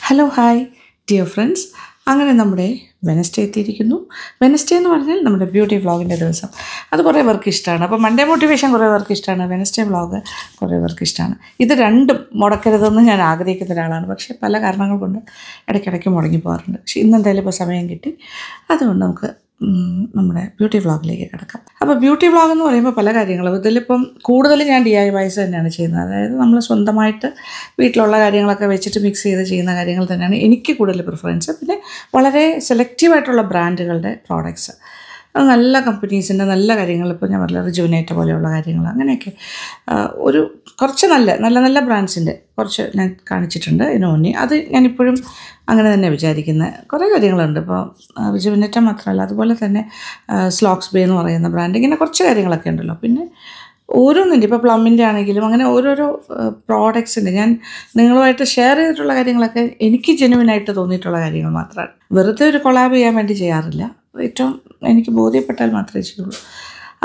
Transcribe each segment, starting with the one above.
Hello hi dear friends, അങ്ങനെ നമ്മുടെ Wednesday എത്തിയിരിക്കുന്നു. വെനസ്ഡേ എന്ന് പറഞ്ഞാൽ നമ്മുടെ ബ്യൂട്ടി വ്ളോഗിൻ്റെ ദിവസം. അത് കുറേ പേർക്ക് ഇഷ്ടമാണ്. അപ്പോൾ മൺഡേ മോട്ടിവേഷൻ കുറേ പേർക്ക് ഇഷ്ടമാണ്, വെനസ്ഡേ വ്ളോഗ് കുറേ പേർക്ക് ഇഷ്ടമാണ്. ഇത് രണ്ടും മുടക്കരുതെന്ന് ഞാൻ ആഗ്രഹിക്കുന്ന ഒരാളാണ്. പക്ഷേ പല കാരണങ്ങൾ കൊണ്ട് ഇടയ്ക്കിടയ്ക്ക് മുടങ്ങി പോകാറുണ്ട്. പക്ഷേ ഇന്നെന്തായാലും ഇപ്പോൾ സമയം കിട്ടി, അതുകൊണ്ട് നമുക്ക് നമ്മുടെ ബ്യൂട്ടി വ്ളോഗിലേക്ക് കിടക്കാം. അപ്പോൾ ബ്യൂട്ടി വ്ളോഗ് എന്ന് പറയുമ്പോൾ പല കാര്യങ്ങളും, ഇതിലിപ്പം കൂടുതൽ ഞാൻ DIYs തന്നെയാണ് ചെയ്യുന്നത്. അതായത് നമ്മൾ സ്വന്തമായിട്ട് വീട്ടിലുള്ള കാര്യങ്ങളൊക്കെ വെച്ചിട്ട് മിക്സ് ചെയ്ത് ചെയ്യുന്ന കാര്യങ്ങൾ തന്നെയാണ് എനിക്ക് കൂടുതൽ പ്രിഫറൻസ്. പിന്നെ വളരെ സെലക്റ്റീവായിട്ടുള്ള ബ്രാൻഡുകളുടെ പ്രോഡക്ട്സ്, അത് നല്ല കമ്പനീസിൻ്റെ നല്ല കാര്യങ്ങൾ, ഇപ്പോൾ ഞാൻ പറഞ്ഞ റിജുവിനേറ്റ പോലെയുള്ള കാര്യങ്ങൾ, അങ്ങനെയൊക്കെ ഒരു കുറച്ച് നല്ല ബ്രാൻഡ്സിൻ്റെ കുറച്ച് ഞാൻ കാണിച്ചിട്ടുണ്ട് ഇതിനു മുന്നേ. അത് ഞാനിപ്പോഴും അങ്ങനെ തന്നെ വിചാരിക്കുന്നത്. കുറേ കാര്യങ്ങളുണ്ട്. ഇപ്പോൾ റിജുവിനേറ്റ മാത്രമല്ല, അതുപോലെ തന്നെ സ്ലോക്സ് ബേ എന്ന് പറയുന്ന ബ്രാൻഡ്, ഇങ്ങനെ കുറച്ച് കാര്യങ്ങളൊക്കെ ഉണ്ടല്ലോ. പിന്നെ ഓരോന്നിൻ്റെ ഇപ്പോൾ പ്ലമ്മിൻ്റെ ആണെങ്കിലും അങ്ങനെ ഓരോരോ പ്രോഡക്ട്സിൻ്റെ ഞാൻ നിങ്ങളുമായിട്ട് ഷെയർ ചെയ്തിട്ടുള്ള കാര്യങ്ങളൊക്കെ എനിക്ക് ജെന്യുവിനായിട്ട് തോന്നിയിട്ടുള്ള കാര്യങ്ങൾ മാത്രമാണ്. വെറുതെ ഒരു കൊളാബ് ചെയ്യാൻ വേണ്ടി ചെയ്യാറില്ല, ഏറ്റവും എനിക്ക് ബോധ്യപ്പെട്ടാൽ മാത്രമേ ചെയ്യുള്ളൂ.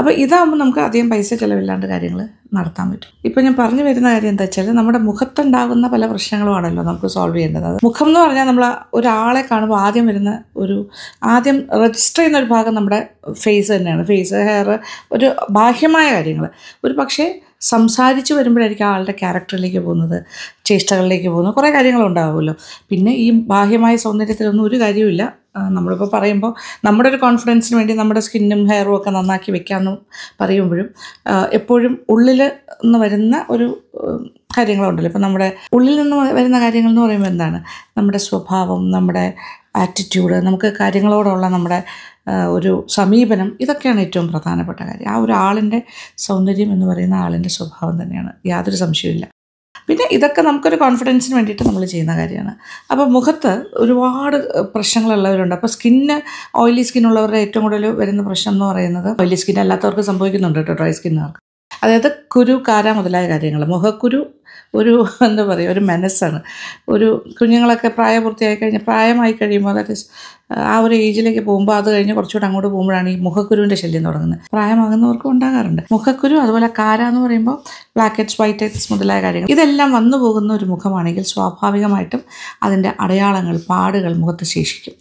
അപ്പോൾ ഇതാകുമ്പോൾ നമുക്ക് അധികം പൈസ ചിലവില്ലാണ്ട് കാര്യങ്ങൾ നടത്താൻ പറ്റും. ഇപ്പോൾ ഞാൻ പറഞ്ഞു വരുന്ന കാര്യം എന്താ വെച്ചാൽ, നമ്മുടെ മുഖത്തുണ്ടാകുന്ന പല പ്രശ്നങ്ങളുമാണല്ലോ നമുക്ക് സോൾവ് ചെയ്യേണ്ടത്. അത് മുഖം എന്ന് പറഞ്ഞാൽ നമ്മൾ ഒരാളെ കാണുമ്പോൾ ആദ്യം രജിസ്റ്റർ ചെയ്യുന്ന ഒരു ഭാഗം നമ്മുടെ ഫേസ് തന്നെയാണ്. ഫേസ്, ഹെയർ, ഒരു ബാഹ്യമായ കാര്യങ്ങൾ. ഒരു പക്ഷേ സംസാരിച്ച് വരുമ്പോഴായിരിക്കും ആളുടെ ക്യാരക്ടറിലേക്ക് പോകുന്നത്, ചേഷ്ടകളിലേക്ക് പോകുന്നത്, കുറേ കാര്യങ്ങളുണ്ടാവുമല്ലോ. പിന്നെ ഈ ബാഹ്യമായ സൗന്ദര്യത്തിലൊന്നും ഒരു കാര്യമില്ല. നമ്മളിപ്പോൾ പറയുമ്പോൾ നമ്മുടെ ഒരു കോൺഫിഡൻസിന് വേണ്ടി നമ്മുടെ സ്കിന്നും ഹെയറും ഒക്കെ നന്നാക്കി വെക്കാമെന്ന് പറയുമ്പോഴും എപ്പോഴും ഉള്ളിൽ നിന്ന് വരുന്ന ഒരു കാര്യങ്ങളുണ്ടല്ലോ. ഇപ്പോൾ നമ്മുടെ ഉള്ളിൽ നിന്ന് വരുന്ന കാര്യങ്ങൾ എന്ന് പറയുമ്പോൾ എന്താണ്, നമ്മുടെ സ്വഭാവം, നമ്മുടെ ആറ്റിറ്റ്യൂഡ്, നമുക്ക് കാര്യങ്ങളോടുള്ള നമ്മുടെ ഒരു സമീപനം, ഇതൊക്കെയാണ് ഏറ്റവും പ്രധാനപ്പെട്ട കാര്യം. ആ ഒരു ആളിൻ്റെ സൗന്ദര്യം എന്ന് പറയുന്ന ആളിൻ്റെ സ്വഭാവം തന്നെയാണ്, യാതൊരു സംശയമില്ല. പിന്നെ ഇതൊക്കെ നമുക്കൊരു കോൺഫിഡൻസിന് വേണ്ടിയിട്ട് നമ്മൾ ചെയ്യുന്ന കാര്യമാണ്. അപ്പോൾ മുഖത്ത് ഒരുപാട് പ്രശ്നങ്ങളുള്ളവരുണ്ട്. അപ്പോൾ ഓയിലി സ്കിന്നുള്ളവരുടെ ഏറ്റവും കൂടുതൽ വരുന്ന പ്രശ്നം എന്ന് പറയുന്നത്, ഓയിലി സ്കിൻ അല്ലാത്തവർക്ക് സംഭവിക്കുന്നുണ്ട് കേട്ടോ, ഡ്രൈ സ്കിന്നുകാർക്ക്. അതായത് കുരു, കാര മുതലായ കാര്യങ്ങൾ. മുഖക്കുരു എന്താ പറയുക, ഒരു മെനസാണ്. കുഞ്ഞുങ്ങളൊക്കെ പ്രായമായി കഴിയുമ്പോൾ, അതായത് ആ ഒരു ഏജിലേക്ക് പോകുമ്പോൾ, അത് കഴിഞ്ഞ് കുറച്ചുകൂടെ അങ്ങോട്ട് പോകുമ്പോഴാണ് ഈ മുഖക്കുരുവിൻ്റെ ശല്യം തുടങ്ങുന്നത്. പ്രായമാകുന്നവർക്കും ഉണ്ടാകാറുണ്ട് മുഖക്കുരു. അതുപോലെ കാര എന്ന് പറയുമ്പോൾ ബ്ലാക്ക് ഹെഡ്സ്, വൈറ്റ് ഹെഡ്സ് മുതലായ കാര്യങ്ങൾ. ഇതെല്ലാം വന്നു പോകുന്ന ഒരു മുഖമാണെങ്കിൽ സ്വാഭാവികമായിട്ടും അതിൻ്റെ അടയാളങ്ങൾ, പാടുകൾ മുഖത്ത് ശേഷിക്കും.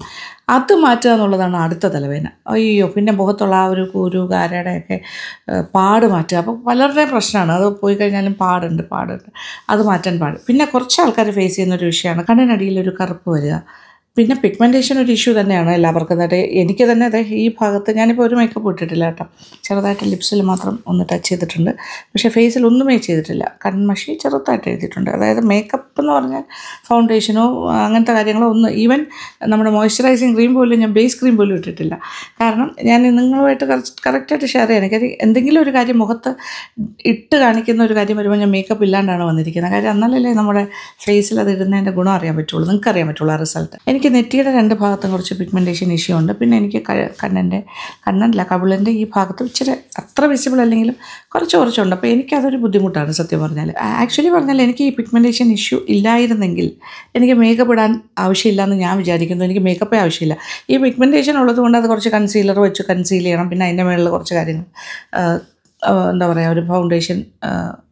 അത് മാറ്റുക എന്നുള്ളതാണ് അടുത്ത തലവേദന. അയ്യോ, പിന്നെ മുഖത്തുള്ള ആ ഒരു കുരു, കാരയുടെയൊക്കെ പാട് മാറ്റുക. അപ്പോൾ പലരുടെയും പ്രശ്നമാണ്, അത് പോയി കഴിഞ്ഞാലും പാടുണ്ട്, അത് മാറ്റാൻ പിന്നെ കുറച്ച് ആൾക്കാർ ഫേസ് ചെയ്യുന്ന ഒരു വിഷയമാണ് കണ്ണിനടിയിൽ ഒരു കറുപ്പ് വരിക. പിന്നെ പിഗ്മെൻറ്റേഷൻ ഒരു ഇഷ്യൂ തന്നെയാണ് എല്ലാവർക്കും. എനിക്ക് തന്നെ അതെ, ഈ ഭാഗത്ത് ഞാനിപ്പോൾ ഒരു മേക്കപ്പ് ഇട്ടിട്ടില്ല കേട്ടോ, ചെറുതായിട്ട് ലിപ്സിൽ മാത്രം ഒന്ന് ടച്ച് ചെയ്തിട്ടുണ്ട്. പക്ഷേ ഫേസിൽ ഒന്നുമേ ചെയ്തിട്ടില്ല. കൺമഷി ചെറുതായിട്ട് എഴുതിയിട്ടുണ്ട്. അതായത് മേക്കപ്പ് എന്ന് പറഞ്ഞാൽ ഫൗണ്ടേഷനോ അങ്ങനത്തെ കാര്യങ്ങളോ ഒന്നും, ഈവൻ നമ്മുടെ മോയ്സ്ചറൈസിങ് ക്രീം പോലും, ഞാൻ ബേസ് ക്രീം പോലും ഇട്ടിട്ടില്ല. കാരണം ഞാൻ നിങ്ങളുമായിട്ട് കറക്റ്റായിട്ട് ഷെയർ ചെയ്യാൻ, കാര്യം എന്തെങ്കിലും ഒരു കാര്യം മുഖത്ത് ഇട്ട് കാണിക്കുന്ന ഒരു കാര്യം വരുമ്പോൾ ഞാൻ മേക്കപ്പ് ഇല്ലാണ്ടാണ് വന്നിരിക്കുന്നത്. കാര്യം എന്നാലല്ലേ നമ്മുടെ ഫേസിൽ അത് ഇടുന്നതിൻ്റെ ഗുണം അറിയാൻ പറ്റുള്ളൂ, നിങ്ങൾക്ക് അറിയാൻ പറ്റുള്ളൂ ആ റിസൾട്ട്. എനിക്ക് നെറ്റിയുടെ 2 ഭാഗത്തും കുറച്ച് പിഗ്മെൻറ്റേഷൻ ഇഷ്യൂ ഉണ്ട്. പിന്നെ എനിക്ക് കവിളിൻ്റെ ഈ ഭാഗത്ത് ഇച്ചിരി അത്ര വിസിബിൾ അല്ലെങ്കിലും കുറച്ചുണ്ട്. അപ്പോൾ എനിക്കതൊരു ബുദ്ധിമുട്ടാണ് സത്യം പറഞ്ഞാൽ. ആക്ച്വലി പറഞ്ഞാൽ എനിക്ക് ഈ പിഗ്മെൻറ്റേഷൻ ഇഷ്യൂ ഇല്ലായിരുന്നെങ്കിൽ എനിക്ക് മേക്കപ്പ് ഇടാൻ ആവശ്യമില്ല എന്ന് ഞാൻ വിചാരിക്കുന്നു. എനിക്ക് മേക്കപ്പേ ആവശ്യമില്ല. ഈ പിഗ്മെൻറ്റേഷൻ ഉള്ളതുകൊണ്ട് അത് കുറച്ച് കൺസീലർ വെച്ച് കൺസീൽ ചെയ്യണം. പിന്നെ അതിൻ്റെ മേളിൽ കുറച്ച് കാര്യങ്ങൾ, എന്താ പറയുക, ഒരു ഫൗണ്ടേഷൻ,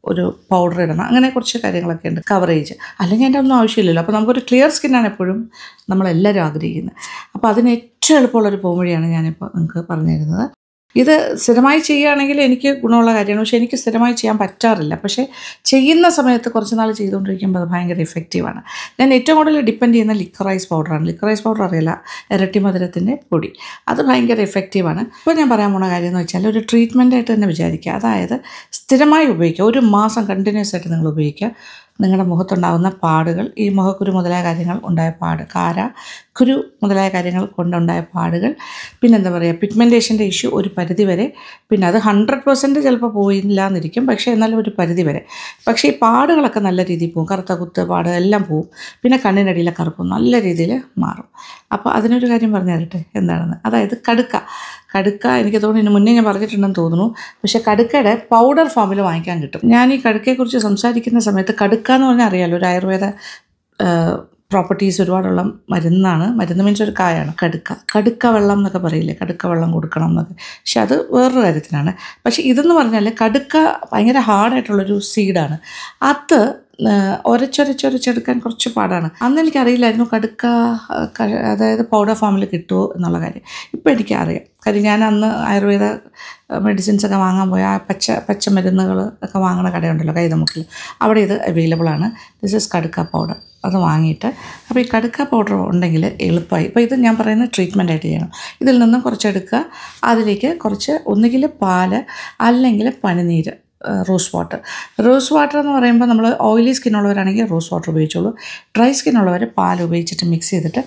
ഒരു പൗഡർ ഇടണം, അങ്ങനെ കുറച്ച് കാര്യങ്ങളൊക്കെ ഉണ്ട്, കവറേജ്. അല്ലെങ്കിൽ അതിൻ്റെ ഒന്നും ആവശ്യമില്ലല്ലോ. അപ്പോൾ നമുക്കൊരു ക്ലിയർ സ്കിന്നാണ് എപ്പോഴും നമ്മളെല്ലാവരും ആഗ്രഹിക്കുന്നത്. അപ്പോൾ അതിന് ഏറ്റവും എളുപ്പമുള്ളൊരു പോംവഴിയാണ് ഞാനിപ്പോൾ നിങ്ങൾക്ക് പറഞ്ഞു തരുന്നത്. ഇത് സ്ഥിരമായി ചെയ്യുകയാണെങ്കിൽ എനിക്ക് ഗുണമുള്ള കാര്യമാണ്. പക്ഷേ എനിക്ക് സ്ഥിരമായി ചെയ്യാൻ പറ്റാറില്ല. പക്ഷേ ചെയ്യുന്ന സമയത്ത് കുറച്ച് നാൾ ചെയ്തുകൊണ്ടിരിക്കുമ്പോൾ അത് ഭയങ്കര എഫക്റ്റീവാണ്. ഞാൻ ഏറ്റവും കൂടുതൽ ഡിപ്പെൻഡ് ചെയ്യുന്ന ലിക്വറൈസ് പൗഡറാണ്. ലിക്വറൈസ് പൗഡർ അറിയില്ല, ഇരട്ടി മധുരത്തിൻ്റെ പൊടി. അത് ഭയങ്കര എഫക്റ്റീവാണ്. ഇപ്പോൾ ഞാൻ പറയാൻ പോണ കാര്യം എന്ന് വെച്ചാൽ, ഒരു ട്രീറ്റ്മെൻറ്റായിട്ട് തന്നെ വിചാരിക്കുക. അതായത് സ്ഥിരമായി ഉപയോഗിക്കുക, 1 മാസം കണ്ടിന്യൂസ് ആയിട്ട് നിങ്ങൾ ഉപയോഗിക്കുക. നിങ്ങളുടെ മുഖത്തുണ്ടാകുന്ന പാടുകൾ, ഈ മുഖക്കുരു മുതലായ കാര്യങ്ങൾ ഉണ്ടായ പാട്, കാര, കുരു മുതലായ കാര്യങ്ങൾ കൊണ്ടുണ്ടായ പാടുകൾ, പിന്നെന്താ പറയുക, പിഗ്മെൻറ്റേഷൻ്റെ ഇഷ്യൂ ഒരു പരിധി വരെ, പിന്നെ അത് 100% ചിലപ്പോൾ പോയില്ല എന്നിരിക്കും, പക്ഷേ എന്നാലും ഒരു പരിധി വരെ. പക്ഷേ ഈ പാടുകളൊക്കെ നല്ല രീതിയിൽ പോകും, കറുത്ത കുത്ത് പാട് എല്ലാം പോവും. പിന്നെ കണ്ണിനടിയിലെ കറുപ്പ് നല്ല രീതിയിൽ മാറും. അപ്പോൾ അതിനൊരു കാര്യം പറഞ്ഞു തരട്ടെ എന്താണെന്ന്. അതായത് കടുക്ക എനിക്ക് തോന്നുന്നു മുന്നേ ഞാൻ പറഞ്ഞിട്ടുണ്ടെന്ന് തോന്നുന്നു. പക്ഷേ കടുക്കയുടെ പൗഡർ ഫോമിൽ വാങ്ങിക്കാൻ കിട്ടും. ഞാൻ ഈ കടുക്കയെക്കുറിച്ച് സംസാരിക്കുന്ന സമയത്ത്, കടുക്ക എന്ന് പറഞ്ഞാൽ അറിയാമല്ലോ, ഒരു ആയുർവേദ പ്രോപ്പർട്ടീസ് ഒരുപാടുള്ള മരുന്നാണ്. മരുന്ന് മീൻസ് ഒരു കായാണ് കടുക്ക വെള്ളം എന്നൊക്കെ പറയില്ലേ, കടുക്ക വെള്ളം കൊടുക്കണം എന്നൊക്കെ. പക്ഷെ അത് വേറൊരു കാര്യത്തിനാണ്. പക്ഷേ ഇതെന്ന് പറഞ്ഞാൽ കടുക്ക ഭയങ്കര ഹാർഡായിട്ടുള്ളൊരു സീഡാണ്. അത് ഒരച്ചൊരച്ചൊരച്ചെടുക്കാൻ കുറച്ച് പാടാണ്. അന്ന് എനിക്കറിയില്ലായിരുന്നു കടുക്ക അതായത് പൗഡർ ഫോമിൽ കിട്ടുമോ എന്നുള്ള കാര്യം. ഇപ്പോൾ എനിക്കറിയാം. കാര്യം ഞാൻ അന്ന് ആയുർവേദ മെഡിസിൻസൊക്കെ വാങ്ങാൻ പോയ ആ പച്ചമരുന്നുകൾ ഒക്കെ വാങ്ങുന്ന കടയുണ്ടല്ലോ കൈതമുക്കിൽ, അവിടെ ഇത് അവൈലബിൾ ആണ്. ദിസ് ഈസ് കടുക്ക പൗഡർ. അത് വാങ്ങിയിട്ട് അപ്പോൾ ഈ കടുക്ക പൗഡർ ഉണ്ടെങ്കിൽ എളുപ്പമായി. ഇപ്പോൾ ഇത് ഞാൻ പറയുന്ന ട്രീറ്റ്മെൻറ്റായിട്ട് ചെയ്യണം. ഇതിൽ നിന്നും കുറച്ചെടുക്കുക, അതിലേക്ക് കുറച്ച് ഒന്നുകിൽ പാല് അല്ലെങ്കിൽ പനിനീര്, റോസ് വാട്ടർ എന്ന് പറയുമ്പോൾ നമ്മൾ ഓയിലി സ്കിന്നുള്ളവരാണെങ്കിൽ റോസ് വാട്ടർ ഉപയോഗിച്ചോളൂ. ഡ്രൈ സ്കിന്നുള്ളവർ പാൽ ഉപയോഗിച്ചിട്ട് മിക്സ് ചെയ്തിട്ട്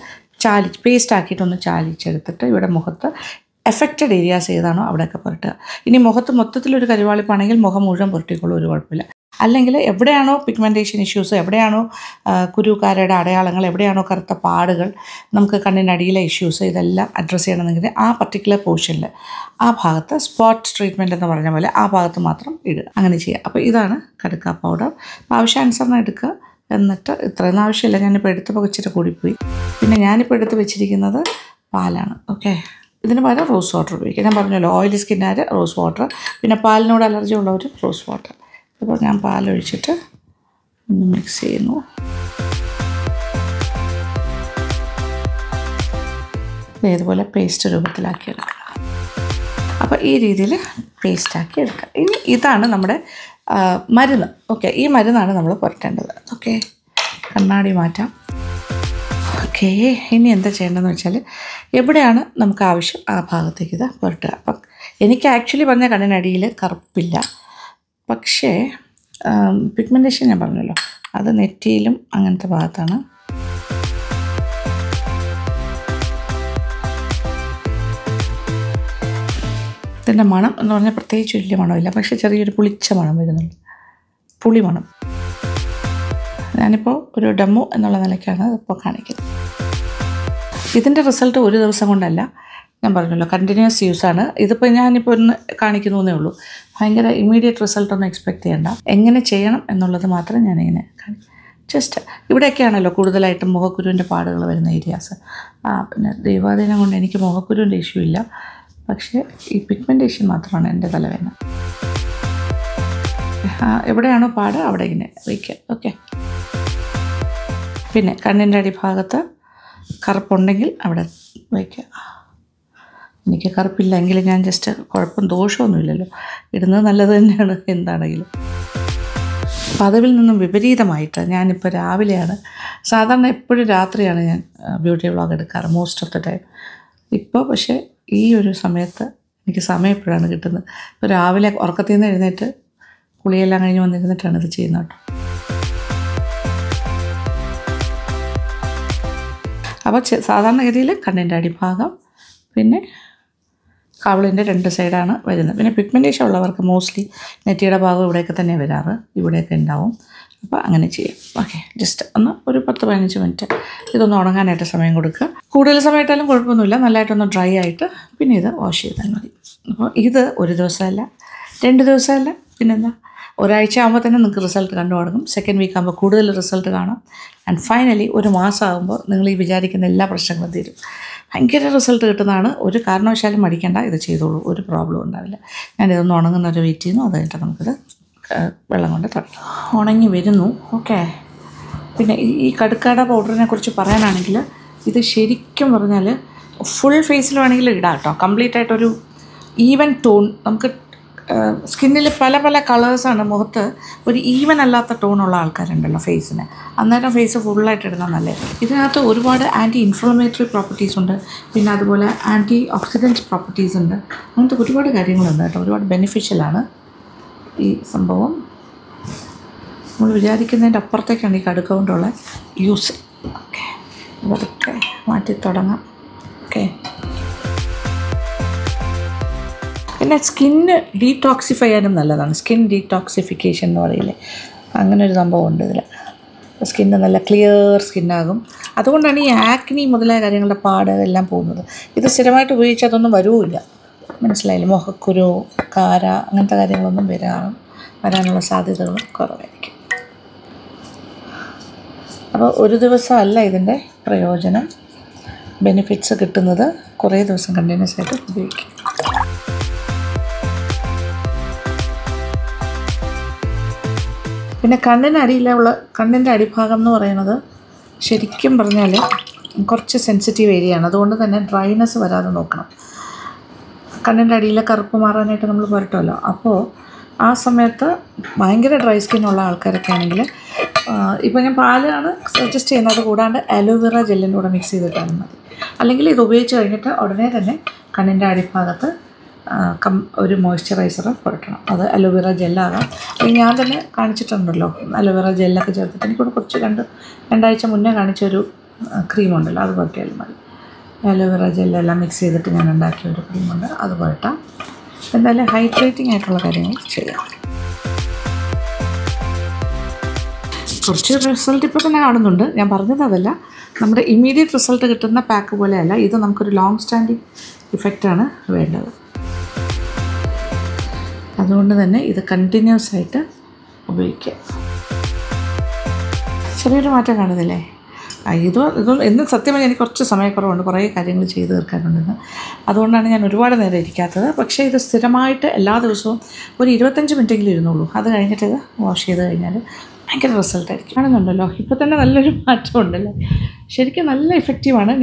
പേസ്റ്റ് ആക്കിയിട്ടൊന്ന് ചാലിച്ചെടുത്തിട്ട് ഇവിടെ മുഖത്ത് എഫക്റ്റഡ് ഏരിയാസ് ഏതാണോ അവിടെയൊക്കെ പുരട്ടുക. ഇനി മുഖത്ത് മൊത്തത്തിലൊരു കരിവാളിപ്പാണെങ്കിൽ മുഖം മുഴുവൻ പുരട്ടിക്കോളൂ, ഒരു കുഴപ്പമില്ല. അല്ലെങ്കിൽ എവിടെയാണോ പിഗ്മെൻറ്റേഷൻ ഇഷ്യൂസ്, എവിടെയാണോ കുരുക്കാരയുടെ അടയാളങ്ങൾ, എവിടെയാണോ കറുത്ത പാടുകൾ, നമുക്ക് കണ്ണിനടിയിലെ ഇഷ്യൂസ്, ഇതെല്ലാം അഡ്രസ്സ് ചെയ്യണമെങ്കിൽ ആ പർട്ടിക്കുലർ പോർഷനിൽ ആ ഭാഗത്ത് സ്പോട്ട് ട്രീറ്റ്മെൻറ്റ് എന്ന് പറഞ്ഞ പോലെ ആ ഭാഗത്ത് മാത്രം ഇടുക. അങ്ങനെ ചെയ്യുക. അപ്പോൾ ഇതാണ് കടുക്ക പൗഡർ. ആവശ്യാനുസരണം എടുക്കുക. എന്നിട്ട് ഇത്രയൊന്നും ആവശ്യമില്ല, ഞാനിപ്പോൾ എടുത്തപ്പോൾ ഇച്ചിരി കൂടിപ്പോയി. പിന്നെ ഞാനിപ്പോൾ എടുത്ത് വെച്ചിരിക്കുന്നത് പാലാണ്. ഓക്കെ, ഇതിന് പകരം റോസ് വാട്ടർ ഉപയോഗിക്കുക. ഞാൻ പറഞ്ഞല്ലോ ഓയിലി സ്കിന്നുകാർ റോസ് വാട്ടർ, പിന്നെ പാലിനോട് അലർജി ഉള്ളവർ റോസ് വാട്ടർ. അപ്പോൾ ഞാൻ പാലൊഴിച്ചിട്ട് ഒന്ന് മിക്സ് ചെയ്യുന്നു. ഇതുപോലെ പേസ്റ്റ് രൂപത്തിലാക്കി എടുക്കുക. അപ്പോൾ ഈ രീതിയിൽ പേസ്റ്റാക്കി എടുക്കുക. ഇനി ഇതാണ് നമ്മുടെ മരുന്ന്. ഓക്കെ, ഈ മരുന്നാണ് നമ്മൾ പുരട്ടേണ്ടത്. ഓക്കെ, കണ്ണാടി മാറ്റാം. ഓക്കെ, ഇനി എന്താ ചെയ്യേണ്ടതെന്ന് വെച്ചാൽ എവിടെയാണ് നമുക്ക് ആവശ്യം ആ ഭാഗത്തേക്ക് ഇത് പുരട്ടുക. അപ്പം എനിക്ക് ആക്ച്വലി പറഞ്ഞ കണ്ണിനടിയിൽ കറുപ്പില്ല, പക്ഷേ പിഗ്മെൻറ്റേഷൻ ഞാൻ പറഞ്ഞല്ലോ അത് നെറ്റിയിലും അങ്ങനത്തെ ഭാഗത്താണ്. ഇതിൻ്റെ മണം എന്ന് പറഞ്ഞാൽ പ്രത്യേകിച്ച് വലിയ മണമില്ല, പക്ഷേ ചെറിയൊരു പുളിച്ച മണം വരുന്നുണ്ട്, പുളി മണം. ഞാനിപ്പോൾ ഒരു ഡെമോ എന്നുള്ള നിലയ്ക്കാണ് ഇപ്പോൾ കാണിക്കുന്നത്. ഇതിൻ്റെ റിസൾട്ട് ഒരു ദിവസം കൊണ്ടല്ല, ഞാൻ പറഞ്ഞല്ലോ കണ്ടിന്യൂസ് യൂസാണ്. ഇതിപ്പോൾ ഞാനിപ്പോൾ ഒന്ന് കാണിക്കുന്നു എന്നേ ഉള്ളൂ. ഭയങ്കര ഇമ്മീഡിയറ്റ് റിസൾട്ടൊന്നും എക്സ്പെക്റ്റ് ചെയ്യേണ്ട. എങ്ങനെ ചെയ്യണം എന്നുള്ളത് മാത്രം ഞാനിങ്ങനെ ജസ്റ്റ് ഇവിടെയൊക്കെയാണല്ലോ കൂടുതലായിട്ടും മുഖക്കുരുവിൻ്റെ പാടുകൾ വരുന്ന ഏരിയാസ്. പിന്നെ ദൈവാധീനം കൊണ്ട് എനിക്ക് മുഖക്കുരുവിൻ്റെ ഇഷ്യൂ ഇല്ല, പക്ഷേ ഈ പിഗ്മെൻറ്റേഷൻ മാത്രമാണ് എൻ്റെ തലവേദന. എവിടെയാണോ പാട് അവിടെ ഇങ്ങനെ വയ്ക്കുക. ഓക്കെ, പിന്നെ കണ്ണിൻ്റെ അടിഭാഗത്ത് കറുപ്പുണ്ടെങ്കിൽ അവിടെ വയ്ക്കുക. എനിക്ക് കറുപ്പില്ല എങ്കിൽ ഞാൻ ജസ്റ്റ് കുഴപ്പം ദോഷമൊന്നുമില്ലല്ലോ, ഇടുന്നത് നല്ലത് തന്നെയാണ് എന്താണെങ്കിലും. പതിവിൽ നിന്നും വിപരീതമായിട്ട് ഞാനിപ്പോൾ രാവിലെയാണ്, സാധാരണ എപ്പോഴും രാത്രിയാണ് ഞാൻ ബ്യൂട്ടി വ്ളോഗ് എടുക്കാറ് മോസ്റ്റ് ഓഫ് ദ ടൈം. ഇപ്പോൾ പക്ഷേ ഈ ഒരു സമയത്ത് എനിക്ക് സമയം എപ്പോഴാണ് കിട്ടുന്നത്. ഇപ്പോൾ രാവിലെ ഉറക്കത്തിൽ നിന്ന് എഴുന്നേറ്റ് കുളിയെല്ലാം കഴിഞ്ഞ് വന്നിരുന്നിട്ടാണ് ഇത് ചെയ്യുന്നത് കേട്ടോ. അപ്പോൾ സാധാരണഗതിയിൽ കണ്ണിൻ്റെ അടിഭാഗം, പിന്നെ കവിളിൻ്റെ രണ്ട് സൈഡാണ് വരുന്നത്. പിന്നെ പിഗ്മെൻറ്റേഷൻ ഉള്ളവർക്ക് മോസ്റ്റ്ലി നെറ്റിയുടെ ഭാഗം ഇവിടെയൊക്കെ തന്നെ വരാറ്, ഇവിടെയൊക്കെ ഉണ്ടാവും. അപ്പോൾ അങ്ങനെ ചെയ്യാം. ഓക്കെ, ജസ്റ്റ് ഒന്ന് ഒരു 10-15 മിനിറ്റ് ഇതൊന്ന് ഉണങ്ങാനായിട്ട് സമയം കൊടുക്കുക. കൂടുതൽ സമയമായിട്ടാലും കുഴപ്പമൊന്നുമില്ല, നല്ലതായിട്ടൊന്ന് ഡ്രൈ ആയിട്ട് പിന്നെ ഇത് വാഷ് ചെയ്താൽ മതി. അപ്പോൾ ഇത് ഒരു ദിവസമല്ല, 2 ദിവസമല്ല, പിന്നെന്താ ഒരാഴ്ച ആകുമ്പോൾ തന്നെ നിങ്ങൾക്ക് റിസൾട്ട് കണ്ടു തുടങ്ങും. സെക്കൻഡ് വീക്ക് ആകുമ്പോൾ കൂടുതൽ റിസൾട്ട് കാണാം. ആൻഡ് ഫൈനലി ഒരു മാസം ആകുമ്പോൾ നിങ്ങൾ ഈ വിചാരിക്കുന്ന എല്ലാ പ്രശ്നങ്ങളും തീരും. ഭയങ്കര റിസൾട്ട് കിട്ടുന്നതാണ്. ഒരു കാരണവശാലും മടിക്കേണ്ട, ഇത് ചെയ്തോളൂ, ഒരു പ്രോബ്ലം ഉണ്ടാവില്ല. ഞാനിതൊന്ന് ഉണങ്ങുന്നൊരു വെയിറ്റ് ചെയ്യുന്നു. അത് കഴിഞ്ഞിട്ട് നമുക്കിത് വെള്ളം കൊണ്ട് തുടങ്ങാം. ഉണങ്ങി വരുന്നു. ഓക്കെ, പിന്നെ ഈ കടുക്കാട പൗഡറിനെ കുറിച്ച് പറയാനാണെങ്കിൽ ഇത് ശരിക്കും പറഞ്ഞാൽ ഫുൾ ഫേസിൽ വേണമെങ്കിൽ ഇടാം കേട്ടോ. കംപ്ലീറ്റ് ആയിട്ടൊരു ഈവൻ ടോൺ, നമുക്ക് സ്കിന്നിൽ പല പല കളേഴ്സാണ്. മുഖത്ത് ഒരു ഈവൻ അല്ലാത്ത ടോണുള്ള ആൾക്കാരുണ്ടല്ലോ ഫേസിന്, അന്നേരം ഫേസ് ഫുള്ളായിട്ട് ഇടുന്നത് നല്ലത്. ഇതിനകത്ത് ഒരുപാട് ആൻറ്റി ഇൻഫ്ലമേറ്ററി പ്രോപ്പർട്ടീസ് ഉണ്ട്, പിന്നെ അതുപോലെ ആൻറ്റി ഓക്സിഡൻറ്റ് പ്രോപ്പർട്ടീസ് ഉണ്ട്. അങ്ങനത്തെ ഒരുപാട് കാര്യങ്ങളുണ്ട് കേട്ടോ. ഒരുപാട് ബെനിഫിഷ്യലാണ് ഈ സംഭവം. നമ്മൾ വിചാരിക്കുന്നതിൻ്റെ അപ്പുറത്തേക്കാണ് ഈ കടുക്ക കൊണ്ടുള്ള യൂസ്. ഓക്കെ, അതൊക്കെ മാറ്റി തുടങ്ങാം. ഓക്കെ, പിന്നെ സ്കിന്ന് ഡീടോക്സിഫൈ ചെയ്യാനും നല്ലതാണ്. സ്കിൻ ഡീടോക്സിഫിക്കേഷൻ എന്ന് പറയില്ലേ, അങ്ങനെ ഒരു സംഭവം ഉണ്ട് ഇതിൽ. സ്കിന്ന് നല്ല ക്ലിയർ സ്കിന്നാകും. അതുകൊണ്ടാണ് ഈ ആക്നി മുതലായ കാര്യങ്ങളുടെ പാട് എല്ലാം പോകുന്നത്. ഇത് സ്ഥിരമായിട്ട് ഉപയോഗിച്ചാൽ അതൊന്നും വരുമില്ല, മനസ്സിലായില്ലേ. മുഖക്കുരു, കാര, അങ്ങനത്തെ കാര്യങ്ങളൊന്നും വരാനുള്ള സാധ്യതകളും കുറവായിരിക്കും. അപ്പോൾ ഒരു ദിവസമല്ല ഇതിൻ്റെ പ്രയോജനം, ബെനിഫിറ്റ്സ് കിട്ടുന്നത് കുറേ ദിവസം കണ്ടിന്യൂസ് ആയിട്ട് ഉപയോഗിക്കും. പിന്നെ കണ്ണിൻ്റെ അടിഭാഗം എന്ന് പറയുന്നത് ശരിക്കും പറഞ്ഞാൽ കുറച്ച് സെൻസിറ്റീവ് ഏരിയയാണ്. അതുകൊണ്ട് തന്നെ ഡ്രൈനെസ് വരാതെ നോക്കണം. കണ്ണിൻ്റെ അടിയിലെ കറുപ്പ് മാറാനായിട്ട് നമ്മൾ പുരട്ടുമല്ലോ. അപ്പോൾ ആ സമയത്ത് ഭയങ്കര ഡ്രൈ സ്കിന്നുള്ള ആൾക്കാരൊക്കെ ആണെങ്കിൽ ഇപ്പോൾ ഞാൻ പാലാണ് സജസ്റ്റ് ചെയ്യുന്നത്. കൂടാണ്ട് അലോവേറ ജെല്ലിൻ്റെ കൂടെ മിക്സ് ചെയ്തിട്ടാണ് മതി. അല്ലെങ്കിൽ ഇത് ഉപയോഗിച്ച് കഴിഞ്ഞിട്ട് ഉടനെ തന്നെ കണ്ണിൻ്റെ അടിഭാഗത്ത് ഒരു മോയ്സ്ചറൈസർ പുരട്ടണം. അത് അലോവേറ ജെല്ലാകാം. അല്ലെങ്കിൽ ഞാൻ തന്നെ കാണിച്ചിട്ടുണ്ടല്ലോ അലോവേറ ജെല്ലൊക്കെ ചേർത്തിട്ട് എനിക്കൂടെ കുറച്ച് രണ്ടാഴ്ച മുന്നേ കാണിച്ചൊരു ക്രീമുണ്ടല്ലോ, അത് പുരട്ടിയാലും മതി. അലോവേറ ജെല്ലെല്ലാം മിക്സ് ചെയ്തിട്ട് ഞാൻ ഉണ്ടാക്കിയ ഒരു ക്രീമുണ്ട്, അത് പുരട്ടാം. എന്തായാലും ഹൈഡ്രേറ്റിംഗ് ആയിട്ടുള്ള കാര്യങ്ങൾ ചെയ്യാം. കുറച്ച് റിസൾട്ട് ഇപ്പോൾ തന്നെ കാണുന്നുണ്ട്. ഞാൻ പറഞ്ഞത് അതല്ല, നമ്മുടെ ഇമ്മീഡിയറ്റ് റിസൾട്ട് കിട്ടുന്ന പാക്ക് പോലെയല്ല ഇത്. നമുക്കൊരു ലോങ് സ്റ്റാൻഡിങ് ഇഫക്റ്റാണ് വേണ്ടത്. അതുകൊണ്ട് തന്നെ ഇത് കണ്ടിന്യൂസ് ആയിട്ട് ഉപയോഗിക്കുക. ചെറിയൊരു മാറ്റം കാണുന്നില്ലേ? ഇതും എന്നും സത്യം പറഞ്ഞാൽ എനിക്ക് കുറച്ച് സമയക്കുറവുണ്ട്, കുറേ കാര്യങ്ങൾ ചെയ്ത് തീർക്കാനുണ്ടെന്ന്. അതുകൊണ്ടാണ് ഞാൻ ഒരുപാട് നേരം ഇരിക്കാത്തത്. പക്ഷേ ഇത് സ്ഥിരമായിട്ട് എല്ലാ ദിവസവും ഒരു 25 മിനിറ്റെങ്കിലും ഇരുന്നുള്ളൂ. അത് കഴിഞ്ഞിട്ട് ഇത് വാഷ് ചെയ്ത് കഴിഞ്ഞാൽ ഭയങ്കര റിസൾട്ടായിരിക്കും. കാണുന്നുണ്ടല്ലോ, ഇപ്പോൾ തന്നെ നല്ലൊരു മാറ്റം ഉണ്ടല്ലേ. ശരിക്കും നല്ല എഫക്റ്റീവാണ്.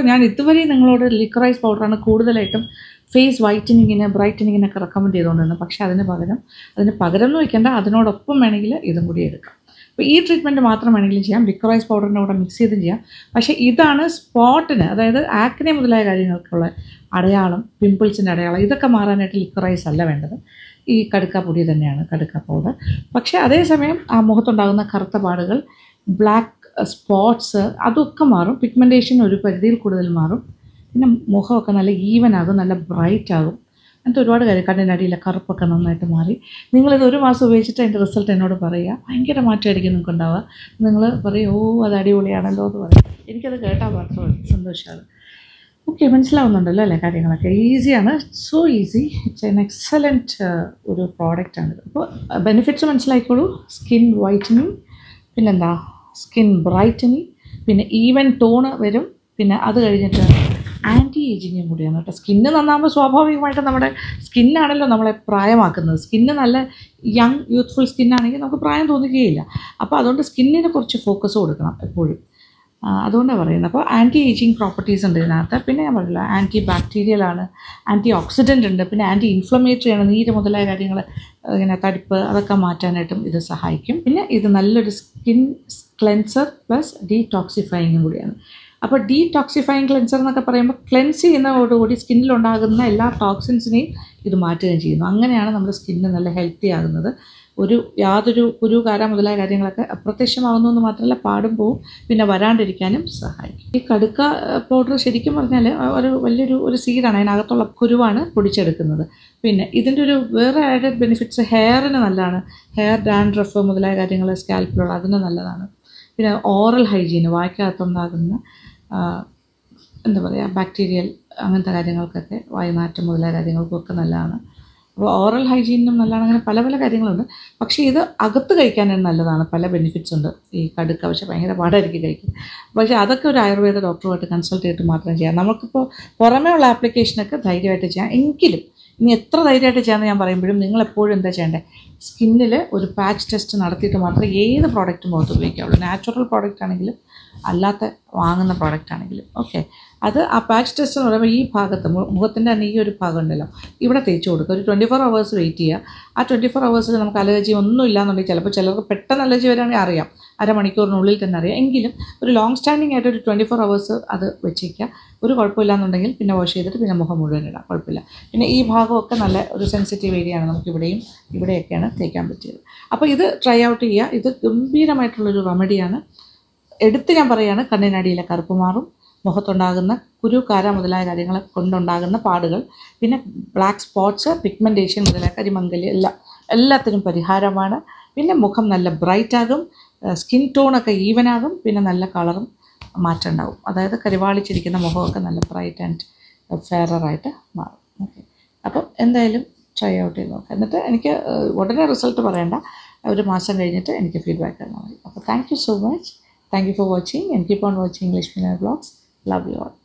ഞാൻ ഇതുവരെ നിങ്ങളോട് ലിക്വറൈസ് പൗഡറാണ് കൂടുതലായിട്ടും ഫേസ് ബ്രൈറ്റനിങ്ങിനൊക്കെ റെക്കമെൻഡ് ചെയ്തുകൊണ്ടിരുന്നത്. പക്ഷേ അതിന് പകരം എന്ന് വയ്ക്കേണ്ട, അതിനോടൊപ്പം വേണമെങ്കിൽ ഇതും കൂടി എടുക്കാം. അപ്പോൾ ഈ ട്രീറ്റ്മെൻറ്റ് മാത്രം വേണമെങ്കിലും ചെയ്യാം, ലിക്വറൈസ് പൗഡറിൻ്റെ കൂടെ മിക്സ് ചെയ്തും ചെയ്യാം. പക്ഷേ ഇതാണ് സ്പോട്ടിന്, അതായത് ആക്നെ മുതലായ കാര്യങ്ങൾക്കുള്ള അടയാളം, പിമ്പിൾസിൻ്റെ അടയാളം, ഇതൊക്കെ മാറാനായിട്ട് ലിക്വറൈസ് അല്ല വേണ്ടത്. ഈ കടുക്ക പൊടി തന്നെയാണ്, കടുക്ക പൗഡർ. പക്ഷേ അതേസമയം ആ മുഖത്തുണ്ടാകുന്ന കറുത്ത പാടുകൾ, ബ്ലാക്ക് സ്പോട്ട്സ്, അതൊക്കെ മാറും. പിഗ്മെൻറ്റേഷൻ ഒരു പരിധിയിൽ കൂടുതൽ മാറും. പിന്നെ മുഖമൊക്കെ നല്ല ഈവനാകും, നല്ല ബ്രൈറ്റ് ആകും. അങ്ങനത്തെ ഒരുപാട് കാര്യം. കണ്ണിൻ്റെ അടിയിലെ കറുപ്പൊക്കെ നന്നായിട്ട് മാറി. നിങ്ങളിത് 1 മാസം ഉപയോഗിച്ചിട്ട് അതിൻ്റെ റിസൾട്ട് എന്നോട് പറയുക. ഭയങ്കര മാറ്റമായിരിക്കും നിങ്ങൾക്ക് ഉണ്ടാവുക. നിങ്ങൾ പറയും, അത് അടിപൊളിയാണല്ലോ എന്ന് പറയും. എനിക്കത് കേട്ടാൽ മാത്രം സന്തോഷമാണ്. ഓക്കെ, മനസ്സിലാവുന്നുണ്ടല്ലോ അല്ലേ കാര്യങ്ങളൊക്കെ? ഈസിയാണ്, so easy. It's an excellent ഒരു പ്രോഡക്റ്റാണിത്. അപ്പോൾ ബെനിഫിറ്റ്സ് മനസ്സിലാക്കിക്കോളൂ. സ്കിൻ വൈറ്റനിങ്, പിന്നെന്താ സ്കിൻ ബ്രൈറ്റനിങ്, പിന്നെ ഈവൻ ടോണ് വരും. പിന്നെ അത് കഴിഞ്ഞിട്ട് ആൻറ്റി ഏജിങ്ങും കൂടിയാണ് കേട്ടോ. സ്കിന്ന് നന്നാകുമ്പോൾ സ്വാഭാവികമായിട്ടും നമ്മുടെ സ്കിന്നാണല്ലോ നമ്മളെ പ്രായമാക്കുന്നത്. സ്കിന്ന് നല്ല യൂത്ത്ഫുൾ സ്കിന്നാണെങ്കിൽ നമുക്ക് പ്രായം തോന്നുകയില്ല. അപ്പോൾ അതുകൊണ്ട് സ്കിന്നിന് കുറച്ച് ഫോക്കസ് കൊടുക്കണം എപ്പോഴും. അതുകൊണ്ടാണ് പറയുന്നത്. അപ്പോൾ ആൻറ്റി ഏജിങ് പ്രോപ്പർട്ടീസ് ഉണ്ട് ഇതിനകത്ത്. പിന്നെ ഞാൻ പറഞ്ഞില്ല, ആൻറ്റി ബാക്ടീരിയലാണ്, ആൻറ്റി ഓക്സിഡൻ്റ് ഉണ്ട്, പിന്നെ ആൻറ്റി ഇൻഫ്ലമേറ്ററി ആണ്. നീര് മുതലായ കാര്യങ്ങൾ, ഇങ്ങനെ തടിപ്പ്, അതൊക്കെ മാറ്റാനായിട്ടും ഇത് സഹായിക്കും. പിന്നെ ഇത് നല്ലൊരു സ്കിൻ ക്ലെൻസർ പ്ലസ് ഡീടോക്സിഫയിങ്ങും കൂടിയാണ്. അപ്പോൾ ഡീടോക്സിഫയിങ് ക്ലെൻസർ എന്നൊക്കെ പറയുമ്പോൾ ക്ലെൻസ് ചെയ്യുന്നതോടുകൂടി സ്കിന്നിലുണ്ടാകുന്ന എല്ലാ ടോക്സിൻസിനെയും ഇത് മാറ്റുകയും ചെയ്യുന്നു. അങ്ങനെയാണ് നമ്മുടെ സ്കിന്ന് നല്ല ഹെൽത്തി ആകുന്നത്. യാതൊരു കുരുകാര മുതലായ കാര്യങ്ങളൊക്കെ അപ്രത്യക്ഷമാകുന്നു എന്ന് മാത്രമല്ല, പാടും പോവും, പിന്നെ വരാണ്ടിരിക്കാനും സഹായിക്കും. ഈ കടുക്ക പൗഡർ ശരിക്കും പറഞ്ഞാൽ വലിയൊരു സീഡാണ്. അതിനകത്തുള്ള കുരുവാണ് പൊടിച്ചെടുക്കുന്നത്. പിന്നെ ഇതിൻ്റെ ഒരു വേറെ ആഡഡ് ബെനിഫിറ്റ്സ്, ഹെയറിന് നല്ലതാണ്. ഹെയർ ഡാൻഡ്രഫ് മുതലായ കാര്യങ്ങൾ സ്കാൽപ്പിലുള്ള അതിന് നല്ലതാണ്. പിന്നെ ഓറൽ ഹൈജീന്, വായ്ക്കകത്തുണ്ടാകുന്ന ബാക്ടീരിയൽ അങ്ങനത്തെ കാര്യങ്ങൾക്കൊക്കെ, വായുനാറ്റം മുതലായ കാര്യങ്ങൾക്കൊക്കെ നല്ലതാണ്. അപ്പോൾ ഓറൽ ഹൈജീനും നല്ലതാണ്. അങ്ങനെ പല പല കാര്യങ്ങളുണ്ട്. പക്ഷേ ഇത് അകത്ത് കഴിക്കാനും നല്ലതാണ്. പല ബെനിഫിറ്റ്സ് ഉണ്ട് ഈ കടുക്ക. പക്ഷേ ഭയങ്കര പാടായിരിക്കും കഴിക്കും. പക്ഷേ അതൊക്കെ ഒരു ആയുർവേദ ഡോക്ടറുമായിട്ട് കൺസൾട്ട് ചെയ്തിട്ട് മാത്രം ചെയ്യാം. നമുക്കിപ്പോൾ പുറമേ ഉള്ള ആപ്ലിക്കേഷനൊക്കെ ധൈര്യമായിട്ട് ചെയ്യാം. എങ്കിലും ഇനി എത്ര ധൈര്യമായിട്ട് ചെയ്യാമെന്ന് ഞാൻ പറയുമ്പോഴും നിങ്ങളെപ്പോഴും എന്താ ചെയ്യേണ്ടത്, സ്കിന്നിൽ ഒരു പാച്ച് ടെസ്റ്റ് നടത്തിയിട്ട് മാത്രമേ ഏത് പ്രോഡക്റ്റും മുഖത്ത് ഉപയോഗിക്കാവുള്ളൂ. നാച്ചുറൽ പ്രോഡക്റ്റ് ആണെങ്കിലും അല്ലാത്ത വാങ്ങുന്ന പ്രോഡക്റ്റ് ആണെങ്കിലും. ഓക്കെ, അത് ആ പാച്ച് ടെസ്റ്റ് എന്ന് പറയുമ്പോൾ ഈ ഭാഗത്ത് മുഖത്തിൻ്റെ തന്നെ ഈ ഒരു ഭാഗം ഉണ്ടല്ലോ, ഇവിടെ തേച്ച് കൊടുക്കുക. ഒരു 24 hours വെയിറ്റ് ചെയ്യുക. ആ 24 hours നമുക്ക് അലർജി ഒന്നും ഇല്ലാന്നുണ്ടെങ്കിൽ, ചിലപ്പോൾ ചിലർക്ക് പെട്ടെന്ന് അലർജി വരാണെങ്കിൽ അറിയാം, അരമണിക്കൂറിനുള്ളിൽ തന്നെ അറിയാം. എങ്കിലും ഒരു ലോങ് സ്റ്റാൻഡിങ് ആയിട്ട് ഒരു 24 hours അത് വെച്ചേക്കുക. ഒരു കുഴപ്പമില്ലാന്നുണ്ടെങ്കിൽ പിന്നെ വാഷ് ചെയ്തിട്ട് പിന്നെ മുഖം മുഴുവൻ ഇടാം, കുഴപ്പമില്ല. പിന്നെ ഈ ഭാഗമൊക്കെ നല്ല ഒരു സെൻസിറ്റീവ് ഏരിയയാണ്, നമുക്ക് ഇവിടെയൊക്കെയാണ് തേക്കാൻ പറ്റിയത്. അപ്പോൾ ഇത് ട്രൈ ഔട്ട് ചെയ്യുക. ഇത് ഗംഭീരമായിട്ടുള്ളൊരു റെമഡിയാണ്. എടുത്ത് ഞാൻ പറയുകയാണ്, കണ്ണിനടിയിലെ കറുപ്പ് മാറും, മുഖത്തുണ്ടാകുന്ന കുരുകാര മുതലായ കാര്യങ്ങൾ കൊണ്ടുണ്ടാകുന്ന പാടുകൾ, പിന്നെ ബ്ലാക്ക് സ്പോട്ട്സ്, പിഗ്മെൻറ്റേഷൻ മുതലായ കരിമങ്കലി എല്ലാത്തിനും പരിഹാരമാണ്. പിന്നെ മുഖം നല്ല ബ്രൈറ്റ് ആകും, സ്കിൻ ടോണൊക്കെ ഈവനാകും, പിന്നെ നല്ല കളറും മാറ്റം ഉണ്ടാവും. അതായത് കരിവാളിച്ചിരിക്കുന്ന മുഖമൊക്കെ നല്ല ബ്രൈറ്റ് ആൻഡ് ഫെയറായിട്ട് മാറും. ഓക്കെ, അപ്പം എന്തായാലും ട്രൈ ഔട്ട് ചെയ്ത് നോക്കാം. എന്നിട്ട് എനിക്ക് ഉടനെ റിസൾട്ട് പറയേണ്ട, 1 മാസം കഴിഞ്ഞിട്ട് എനിക്ക് ഫീഡ്ബാക്ക് തന്നാൽ മതി. അപ്പോൾ thank you so much. Thank you for watching and keep on watching English Millionaire Vlogs. Love you all.